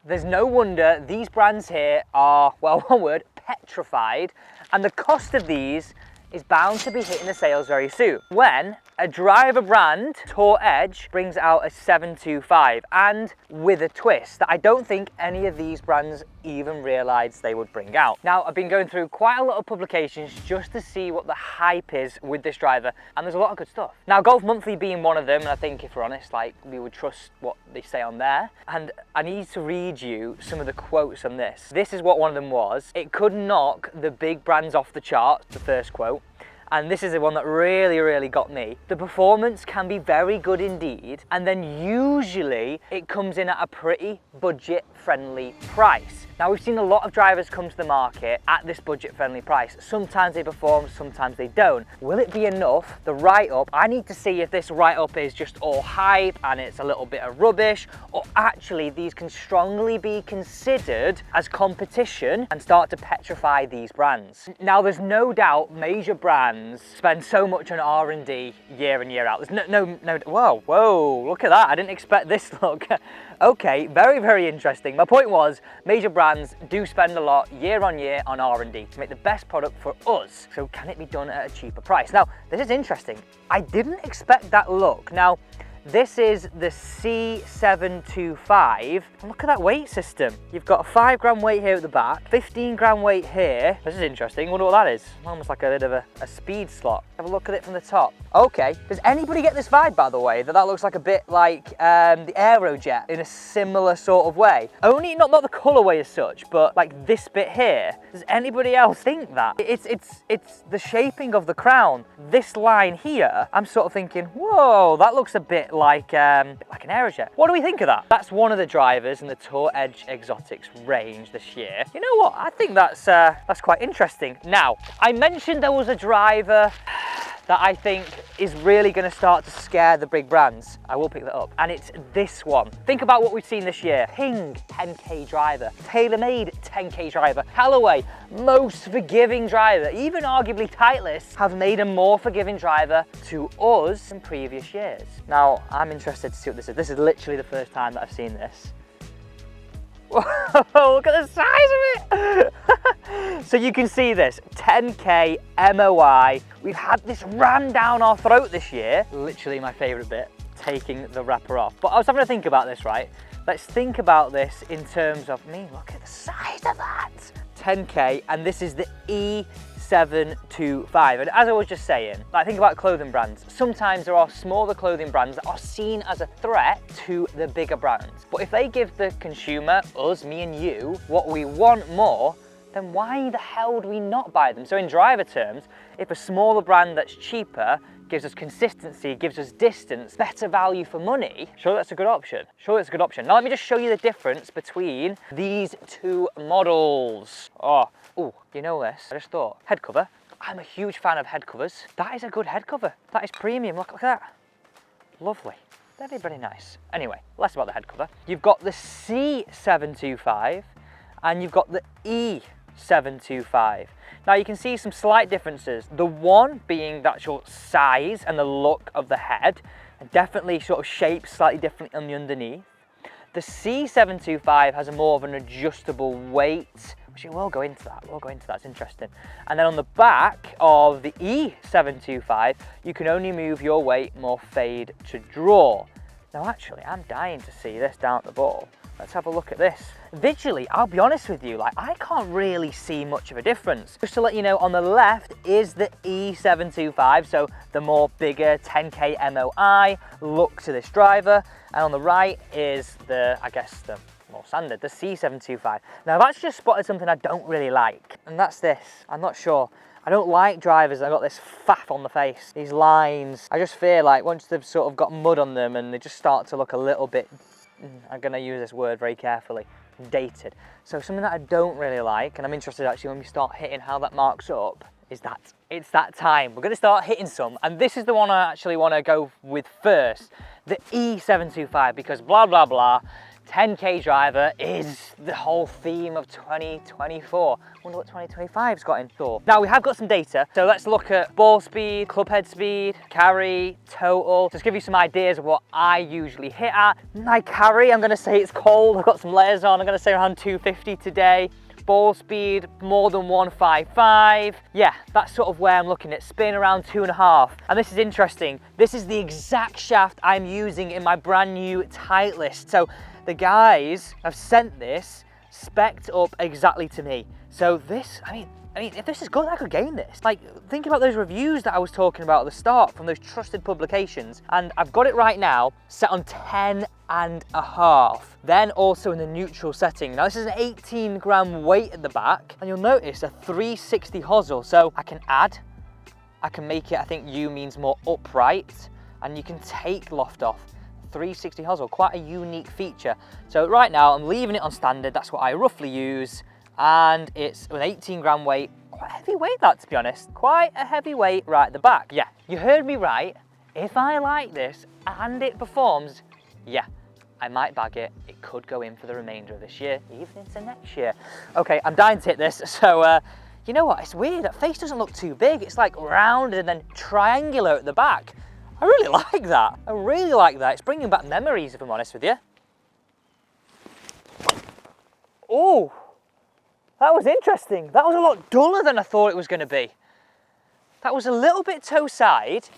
There's no wonder these brands here are, well, one word, petrified, and the cost of these is bound to be hitting the sales very soon when a driver brand, Tour Edge, brings out a 725, and with a twist that I don't think any of these brands even realised they would bring out. Now, I've been going through quite a lot of publications just to see what the hype is with this driver, and there's a lot of good stuff. Now, Golf Monthly being one of them, and I think if we're honest, like, we would trust what they say on there, and I need to read you some of the quotes on this. This is what one of them was. It could knock the big brands off the charts, the first quote. And this is the one that really got me. The performance can be very good indeed, and then usually it comes in at a pretty budget-friendly price. Now, we've seen a lot of drivers come to the market at this budget-friendly price. Sometimes they perform, sometimes they don't. Will it be enough? The write-up, I need to see if this write-up is just all hype and it's a little bit of rubbish, or actually these can strongly be considered as competition and start to petrify these brands. Now, there's no doubt major brands spend so much on R&D year in, year out. There's no, whoa, look at that. I didn't expect this look. Okay, very interesting. My point was, major brands do spend a lot year on year on R&D to make the best product for us. So can it be done at a cheaper price? Now, this is interesting. I didn't expect that look. Now, this is the C725. Look at that weight system. You've got a 5 gram weight here at the back, 15 gram weight here. This is interesting. I wonder what that is. Almost like a bit of a speed slot. Have a look at it from the top. Okay. Does anybody get this vibe, by the way, that looks like a bit like the Aerojet in a similar sort of way? Only not the colorway as such, but like this bit here. Does anybody else think that? It's the shaping of the crown. This line here, I'm sort of thinking, whoa, that looks a bit like an Aerojet. What do we think of that? That's one of the drivers in the Tour Edge Exotics range this year. You know what? I think that's quite interesting. Now, I mentioned there was a driver that I think is really going to start to scare the big brands. I will pick that up. And it's this one. Think about what we've seen this year. Ping, 10K driver. Taylormade, 10K driver. Callaway, most forgiving driver. Even arguably Titleist have made a more forgiving driver to us than previous years. Now, I'm interested to see what this is. This is literally the first time that I've seen this. Whoa, look at the size of it! So you can see this, 10K MOI. We've had this rammed down our throat this year. Literally my favourite bit, taking the wrapper off. But I was having to think about this, right? Let's think about this in terms of, look at the size of that. 10K, and this is the E725. And as I was just saying, like, think about clothing brands. Sometimes there are smaller clothing brands that are seen as a threat to the bigger brands. But if they give the consumer, us, me and you, what we want more, then why the hell would we not buy them? So in driver terms, if a smaller brand that's cheaper gives us consistency, gives us distance, better value for money, sure, that's a good option. Sure, that's a good option. Now let me just show you the difference between these two models. Oh, you know this? I just thought, head cover. I'm a huge fan of head covers. That is a good head cover. That is premium. Look at that. Lovely. Very nice. Anyway, less about the head cover. You've got the C725 and you've got the E725. Now you can see some slight differences. The one being the actual size and the look of the head, and definitely sort of shaped slightly differently on the underneath. The C725 has a more of an adjustable weight, which we'll go into that. It's interesting. And then on the back of the E725, you can only move your weight more fade to draw. Now actually, I'm dying to see this down at the ball. Let's have a look at this. Visually, I'll be honest with you, like, I can't really see much of a difference. Just to let you know, on the left is the E725, so the more bigger 10K MOI look to this driver. And on the right is the, I guess, the more standard, the C725. Now, I've actually just spotted something I don't really like, and that's this. I'm not sure. I don't like drivers that have got this faff on the face, these lines. I just feel like once they've sort of got mud on them and they just start to look a little bit, I'm going to use this word very carefully, dated. So something that I don't really like, and I'm interested actually when we start hitting how that marks up, is that it's that time. We're going to start hitting some, and this is the one I actually want to go with first, the E725, because blah, blah, blah, 10K driver is the whole theme of 2024. Wonder what 2025's got in store. Now we have got some data, so let's look at ball speed, club head speed, carry, total. Just give you some ideas of what I usually hit at. My carry, I'm gonna say it's cold. I've got some layers on. I'm gonna say around 250 today. Ball speed, more than 155. Yeah, that's sort of where I'm looking at. Spin around 2.5. And this is interesting. This is the exact shaft I'm using in my brand new Titleist. So the guys have sent this spec'd up exactly to me. So this, I mean, if this is good, I could gain this. Like, think about those reviews that I was talking about at the start from those trusted publications. And I've got it right now set on 10.5. Then also in the neutral setting. Now this is an 18 gram weight at the back, and you'll notice a 360 hosel. So I can add, I can make it, I think U means more upright, and you can take loft off. 360 hosel, quite a unique feature. So right now I'm leaving it on standard. That's what I roughly use. And it's an 18 gram weight, quite a heavy weight that, to be honest. Quite a heavy weight right at the back. Yeah, you heard me right. If I like this and it performs, yeah, I might bag it. It could go in for the remainder of this year, even into next year. Okay, I'm dying to hit this. So, you know what, it's weird. That face doesn't look too big. It's like rounded and then triangular at the back. I really like that. I really like that. It's bringing back memories, if I'm honest with you. Oh. That was interesting. That was a lot duller than I thought it was going to be. That was a little bit toe side.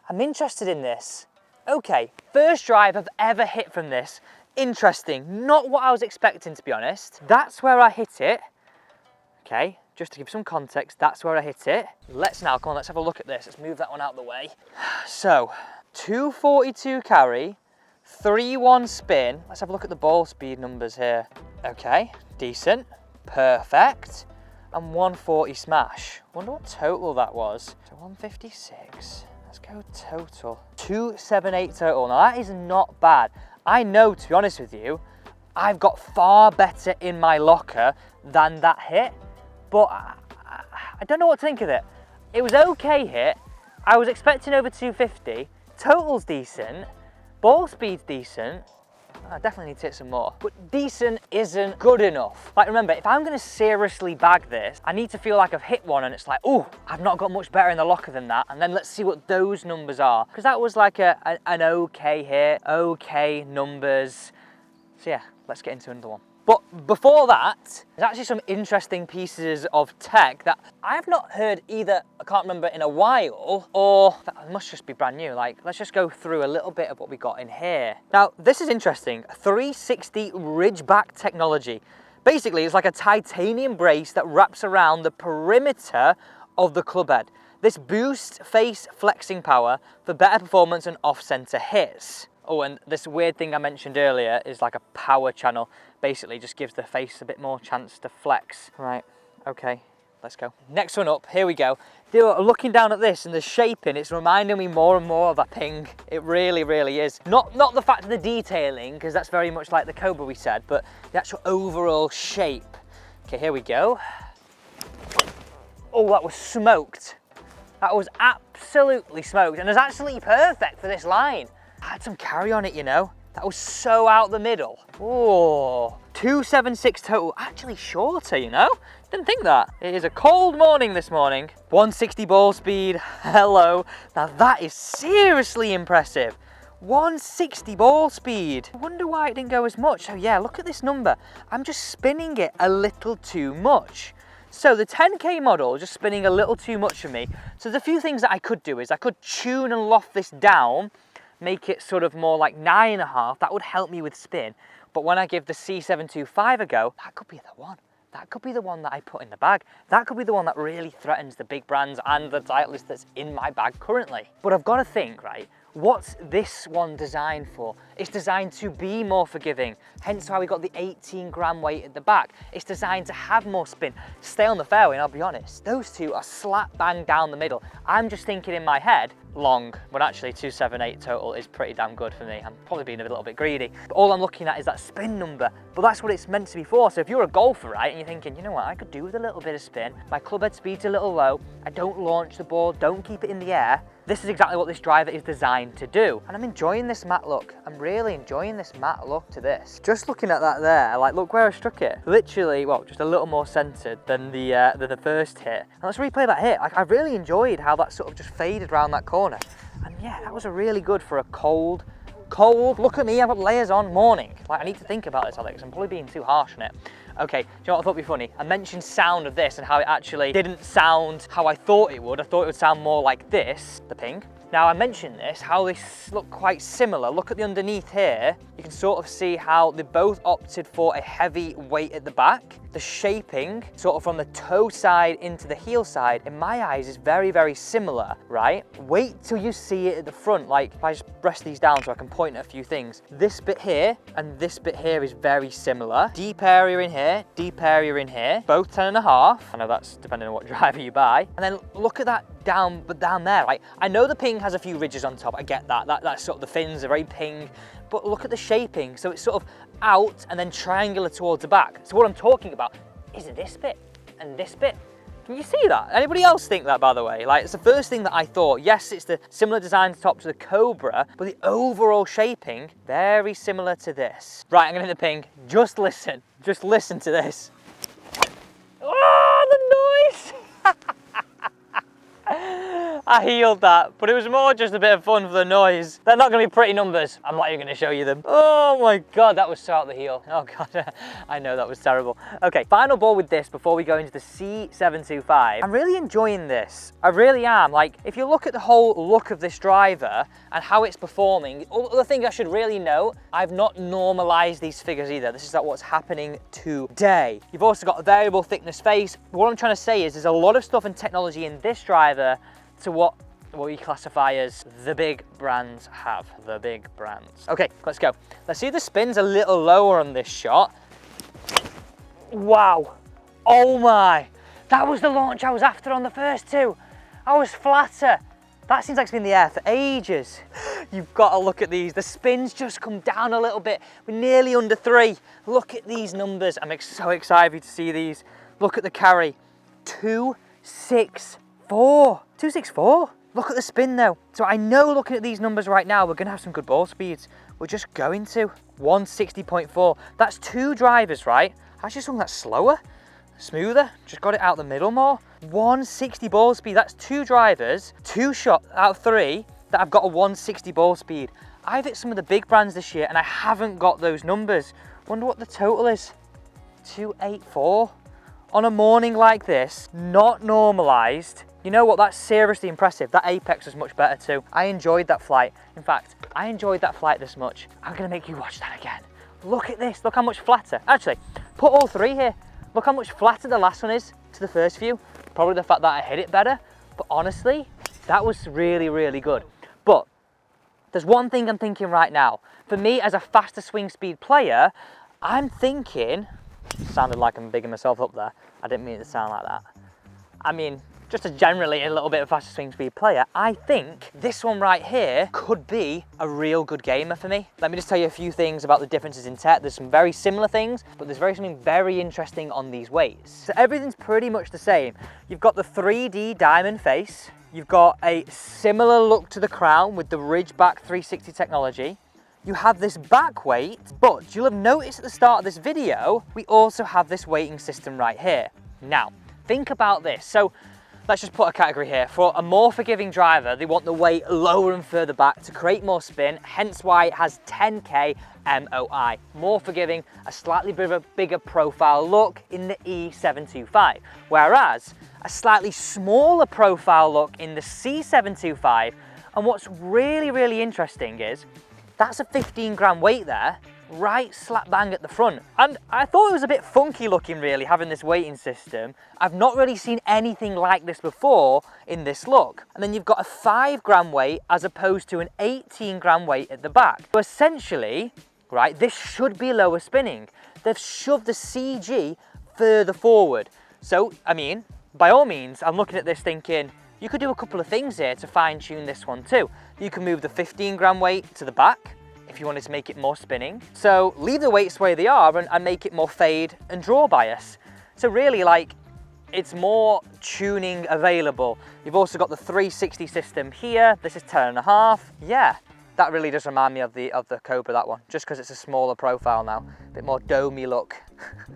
I'm interested in this. Okay, first drive I've ever hit from this. Interesting. Not what I was expecting, to be honest. That's where I hit it. Okay, just to give some context, that's where I hit it. Let's have a look at this. Let's move that one out of the way. So, 242 carry, 3-1 spin. Let's have a look at the ball speed numbers here. Okay, decent. Perfect. And 140 smash. Wonder what total that was. So 156. Let's go total. 278 total. Now that is not bad. I know, to be honest with you, I've got far better in my locker than that hit, but I don't know what to think of it. It was okay hit. I was expecting over 250. Total's decent. Ball speed's decent. I definitely need to hit some more. But decent isn't good enough. Like, remember, if I'm gonna seriously bag this, I need to feel like I've hit one and it's like, oh, I've not got much better in the locker than that. And then let's see what those numbers are. Because that was like an okay hit, okay numbers. So yeah, let's get into another one. But before that, there's actually some interesting pieces of tech that I have not heard either, I can't remember, in a while, or that must just be brand new. Like, let's just go through a little bit of what we got in here. Now, this is interesting. 360 Ridgeback technology. Basically, it's like a titanium brace that wraps around the perimeter of the club head. This boosts face flexing power for better performance and off-center hits. Oh, and this weird thing I mentioned earlier is like a power channel. Basically just gives the face a bit more chance to flex. Right, okay, let's go. Next one up, here we go. Looking down at this and the shaping, it's reminding me more and more of a Ping. It really, really is. Not the fact of the detailing, because that's very much like the Cobra we said, but the actual overall shape. Okay, here we go. Oh, that was smoked. That was absolutely smoked, and it's actually perfect for this line. I had some carry on it, you know. That was so out the middle. Oh, 276 total, actually shorter, you know? Didn't think that. It is a cold morning this morning. 160 ball speed, hello. Now that is seriously impressive. 160 ball speed. I wonder why it didn't go as much. So yeah, look at this number. I'm just spinning it a little too much. So the 10K model is just spinning a little too much for me. So there's a few things that I could do is I could tune and loft this down, make it sort of more like 9.5, that would help me with spin. But when I give the C725 a go, that could be the one. That could be the one that I put in the bag. That could be the one that really threatens the big brands and the Titleist that's in my bag currently. But I've got to think, right, what's this one designed for? It's designed to be more forgiving, hence why we got the 18 gram weight at the back. It's designed to have more spin, stay on the fairway, and I'll be honest, those two are slap bang down the middle. I'm just thinking in my head, long, but actually 278 total is pretty damn good for me. I'm probably being a little bit greedy, but all I'm looking at is that spin number, but that's what it's meant to be for. So if you're a golfer, right, and you're thinking, you know what, I could do with a little bit of spin, my club head speed's a little low, I don't launch the ball, don't keep it in the air, this is exactly what this driver is designed to do. And I'm enjoying this matte look. I'm really enjoying this matte look to this. Just looking at that there, like look where I struck it. Literally, well, just a little more centered than the first hit. And let's replay that hit. Like I really enjoyed how that sort of just faded around that corner. And yeah, that was a really good for a cold, look at me, I've got layers on, morning. Like I need to think about this, Alex. I'm probably being too harsh on it. Okay, do you know what I thought would be funny? I mentioned sound of this and how it actually didn't sound how I thought it would. I thought it would sound more like this, the ping. Now I mentioned this, how they look quite similar. Look at the underneath here. You can sort of see how they both opted for a heavy weight at the back. The shaping, sort of from the toe side into the heel side, in my eyes is very, very similar, right? Wait till you see it at the front. Like if I just press these down so I can point at a few things. This bit here and this bit here is very similar. Deep area in here, deep area in here, both 10.5. I know that's depending on what driver you buy. And then look at that down there. Like I know the ping has a few ridges on top, I get that. That's sort of the fins are very ping, but look at the shaping. So it's sort of out and then triangular towards the back. So what I'm talking about is this bit and this bit. Can you see that? Anybody else think that, by the way? Like, it's the first thing that I thought. Yes, it's the similar design top to the Cobra, but the overall shaping, very similar to this. Right, I'm gonna hit the ping. Just listen to this. Oh, the noise! I healed that, but it was more just a bit of fun for the noise. They're not gonna be pretty numbers. I'm not even gonna show you them. Oh my God, that was so out the heel. Oh God, I know that was terrible. Okay, final ball with this before we go into the C725. I'm really enjoying this. I really am. Like, if you look at the whole look of this driver and how it's performing, the thing I should really note, I've not normalized these figures either. This is like what's happening today. You've also got a variable thickness face. What I'm trying to say is there's a lot of stuff and technology in this driver to what we classify as the big brands have, the big brands. Okay, let's go. Let's see if the spin's a little lower on this shot. Wow, oh my. That was the launch I was after on the first two. I was flatter. That seems like it's been in the air for ages. You've got to look at these. The spin's just come down a little bit. We're nearly under 3. Look at these numbers. I'm so excited to see these. Look at the carry, 264. 264. Look at the spin though. So I know looking at these numbers right now, we're gonna have some good ball speeds. We're just going to 160.4. That's 2 drivers, right? I just swung that slower, smoother, just got it out the middle more. 160 ball speed, that's 2 drivers, 2 shots out of 3 that I've got a 160 ball speed. I've hit some of the big brands this year and I haven't got those numbers. Wonder what the total is. 284. On a morning like this, not normalized. You know what, that's seriously impressive. That apex was much better too. I enjoyed that flight. In fact, I enjoyed that flight this much. I'm gonna make you watch that again. Look at this, look how much flatter. Actually, put all 3 here. Look how much flatter the last one is to the first few. Probably the fact that I hit it better, but honestly, that was really, really good. But there's one thing I'm thinking right now. For me, as a faster swing speed player, I'm thinking, sounded like I'm bigging myself up there. I didn't mean it to sound like that. I mean, just a generally a little bit of faster swing speed player, I think this one right here could be a real good gamer for me. Let me just tell you a few things about the differences in tech. There's some very similar things, but there's something very interesting on these weights. So everything's pretty much the same. You've got the 3D diamond face. You've got a similar look to the crown with the Ridgeback 360 technology. You have this back weight, but you'll have noticed at the start of this video, we also have this weighting system right here. Now, think about this. So let's just put a category here. For a more forgiving driver, they want the weight lower and further back to create more spin, hence why it has 10K MOI. More forgiving, a slightly bigger profile look in the E725. Whereas, a slightly smaller profile look in the C725. And what's really, really interesting is, that's a 15 gram weight there, right slap bang at the front. And I thought it was a bit funky looking really, having this weighting system. I've not really seen anything like this before in this look. And then you've got a 5 gram weight as opposed to an 18 gram weight at the back. So essentially, right, this should be lower spinning. They've shoved the CG further forward. So, I mean, by all means, I'm looking at this thinking, you could do a couple of things here to fine tune this one too. You can move the 15 gram weight to the back if you wanted to make it more spinning. So leave the weights where they are and make it more fade and draw bias. So really, like, it's more tuning available. You've also got the 360 system here. This is 10.5. Yeah, that really does remind me of the Cobra, that one, just because it's a smaller profile now, a bit more domey look.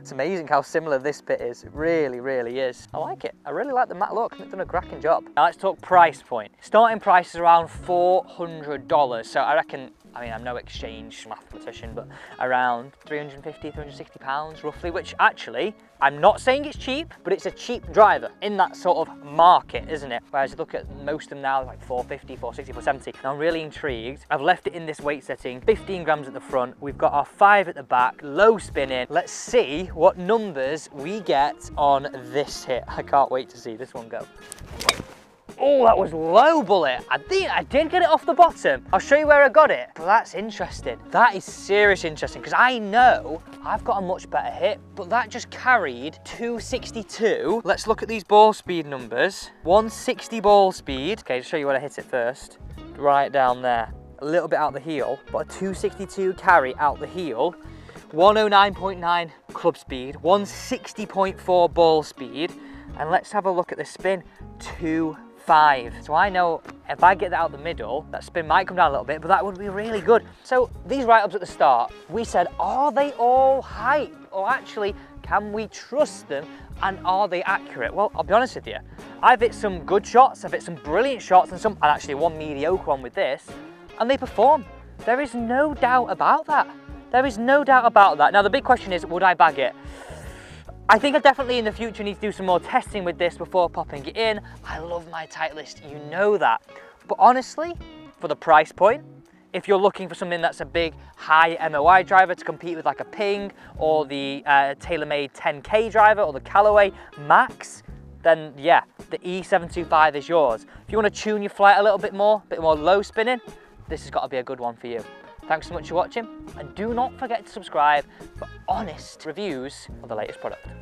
It's amazing how similar this bit is. It really, really is. I like it. I really like the matte look. They've done a cracking job. Now let's talk price point. Starting price is around $400. So I reckon, I mean, I'm no exchange mathematician, but around 350, 360 pounds roughly, which actually, I'm not saying it's cheap, but it's a cheap driver in that sort of market, isn't it? Whereas you look at most of them now, like 450, 460, 470. Now I'm really intrigued. I've left it in this weight setting, 15 grams at the front. We've got our 5 at the back, low spinning. Let's see what numbers we get on this hit. I can't wait to see this one go. Oh, that was low, bullet. I did get it off the bottom. I'll show you where I got it. But that's interesting. That is seriously interesting, because I know I've got a much better hit, but that just carried 262. Let's look at these ball speed numbers. 160 ball speed. Okay, to show you where I hit it first. Right down there. A little bit out the heel, but a 262 carry out the heel. 109.9 club speed, 160.4 ball speed, and let's have a look at the spin. 2.5. So I know if I get that out the middle, that spin might come down a little bit, but that would be really good. So these write-ups at the start, we said, are they all hype? Or actually, can we trust them? And are they accurate? Well, I'll be honest with you. I've hit some good shots, I've hit some brilliant shots, and actually one mediocre one with this, and they perform. There is no doubt about that. There is no doubt about that. Now, the big question is, would I bag it? I think I definitely in the future need to do some more testing with this before popping it in. I love my Titleist, you know that. But honestly, for the price point, if you're looking for something that's a big, high MOI driver to compete with like a Ping or the Taylormade 10K driver or the Callaway MAXD, then yeah, the E725 is yours. If you want to tune your flight a little bit more low spinning, this has got to be a good one for you. Thanks so much for watching, and do not forget to subscribe for honest reviews of the latest product.